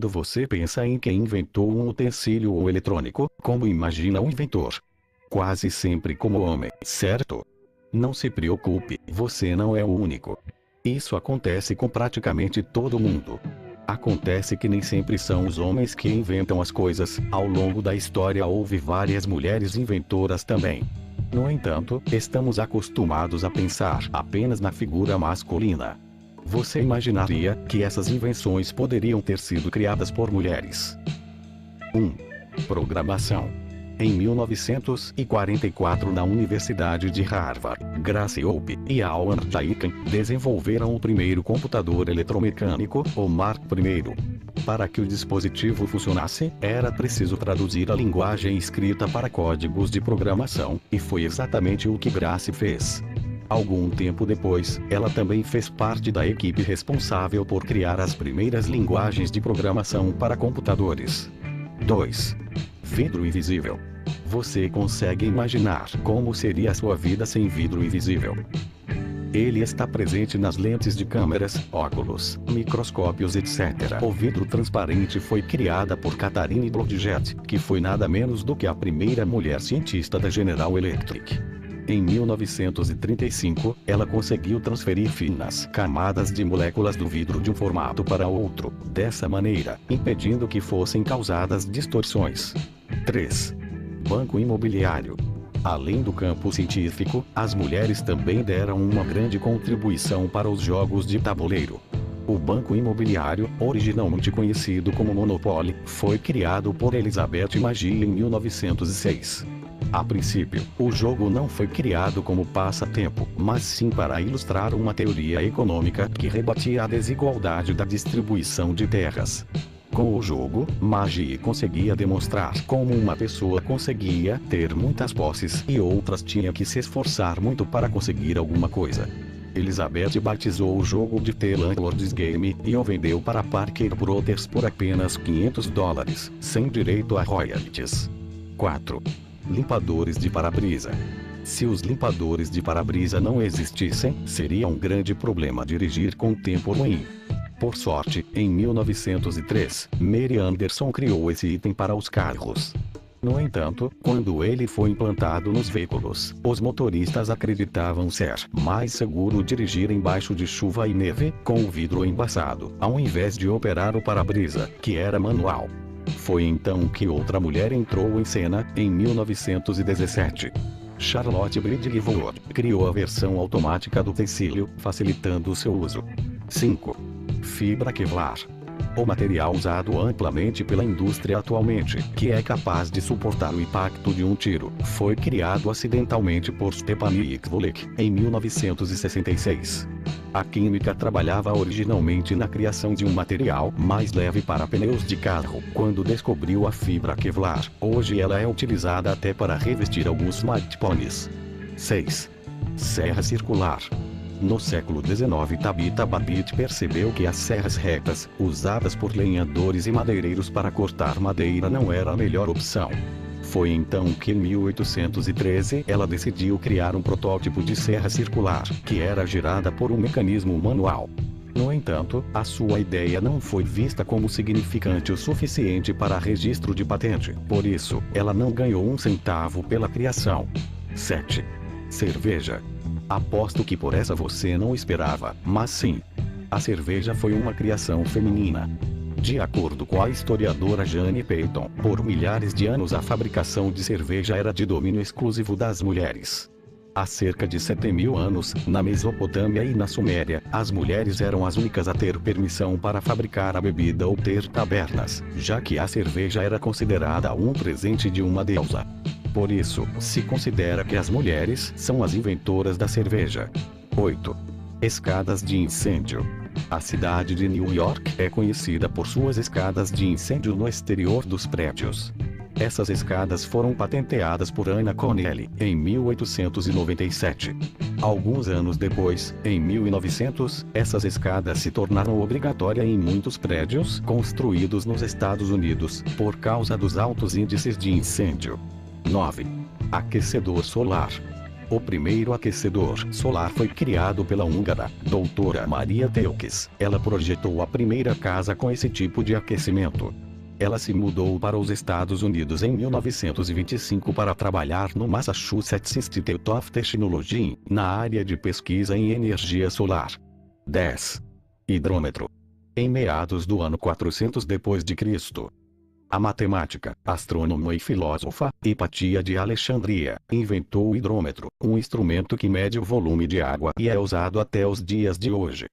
Quando você pensa em quem inventou um utensílio ou eletrônico, como imagina o inventor? Quase sempre como homem, certo? Não se preocupe, você não é o único. Isso acontece com praticamente todo mundo. Acontece que nem sempre são os homens que inventam as coisas, ao longo da história houve várias mulheres inventoras também. No entanto, estamos acostumados a pensar apenas na figura masculina. Você imaginaria que essas invenções poderiam ter sido criadas por mulheres? 1. Programação. Em 1944, na Universidade de Harvard, Grace Hope e Alan Turing desenvolveram o primeiro computador eletromecânico, o Mark I. Para que o dispositivo funcionasse, era preciso traduzir a linguagem escrita para códigos de programação, e foi exatamente o que Grace fez. Algum tempo depois, ela também fez parte da equipe responsável por criar as primeiras linguagens de programação para computadores. 2. Vidro invisível. Você consegue imaginar como seria a sua vida sem vidro invisível? Ele está presente nas lentes de câmeras, óculos, microscópios, etc. O vidro transparente foi criada por Catharine Blodgett, que foi nada menos do que a primeira mulher cientista da General Electric. Em 1935, ela conseguiu transferir finas camadas de moléculas do vidro de um formato para outro, dessa maneira, impedindo que fossem causadas distorções. 3. Banco imobiliário. Além do campo científico, as mulheres também deram uma grande contribuição para os jogos de tabuleiro. O banco imobiliário, originalmente conhecido como Monopoly, foi criado por Elizabeth Magie em 1906. A princípio, o jogo não foi criado como passatempo, mas sim para ilustrar uma teoria econômica que rebatia a desigualdade da distribuição de terras. Com o jogo, Magie conseguia demonstrar como uma pessoa conseguia ter muitas posses e outras tinham que se esforçar muito para conseguir alguma coisa. Elizabeth batizou o jogo de The Landlord's Game e o vendeu para Parker Brothers por apenas $500, sem direito a royalties. 4. Limpadores de para-brisa. Se os limpadores de para-brisa não existissem, seria um grande problema dirigir com tempo ruim. Por sorte, em 1903, Mary Anderson criou esse item para os carros. No entanto, quando ele foi implantado nos veículos, os motoristas acreditavam ser mais seguro dirigir embaixo de chuva e neve, com o vidro embaçado, ao invés de operar o para-brisa, que era manual. Foi então que outra mulher entrou em cena, em 1917. Charlotte Bridley Wood criou a versão automática do utensílio, facilitando o seu uso. 5. Fibra Kevlar. O material usado amplamente pela indústria atualmente, que é capaz de suportar o impacto de um tiro, foi criado acidentalmente por Stepanik Volek, em 1966. A química trabalhava originalmente na criação de um material mais leve para pneus de carro, quando descobriu a fibra Kevlar. Hoje ela é utilizada até para revestir alguns smartphones. 6. Serra circular. No século XIX, Tabitha Babbitt percebeu que as serras retas, usadas por lenhadores e madeireiros para cortar madeira, não era a melhor opção. Foi então que em 1813 ela decidiu criar um protótipo de serra circular, que era girada por um mecanismo manual. No entanto, a sua ideia não foi vista como significante o suficiente para registro de patente, por isso, ela não ganhou um centavo pela criação. 7. Cerveja. Aposto que por essa você não esperava, mas sim. A cerveja foi uma criação feminina. De acordo com a historiadora Jane Peyton, por milhares de anos a fabricação de cerveja era de domínio exclusivo das mulheres. Há cerca de 7.000 anos, na Mesopotâmia e na Suméria, as mulheres eram as únicas a ter permissão para fabricar a bebida ou ter tabernas, já que a cerveja era considerada um presente de uma deusa. Por isso, se considera que as mulheres são as inventoras da cerveja. 8. Escadas de incêndio. A cidade de New York é conhecida por suas escadas de incêndio no exterior dos prédios. Essas escadas foram patenteadas por Anna Connelly, em 1897. Alguns anos depois, em 1900, essas escadas se tornaram obrigatórias em muitos prédios construídos nos Estados Unidos, por causa dos altos índices de incêndio. 9. Aquecedor solar. O primeiro aquecedor solar foi criado pela húngara, doutora Maria Telkes. Ela projetou a primeira casa com esse tipo de aquecimento. Ela se mudou para os Estados Unidos em 1925 para trabalhar no Massachusetts Institute of Technology, na área de pesquisa em energia solar. 10. Hidrômetro. Em meados do ano 400 d.C., a matemática, astrônoma e filósofa, Hipatia de Alexandria, inventou o hidrômetro, um instrumento que mede o volume de água e é usado até os dias de hoje.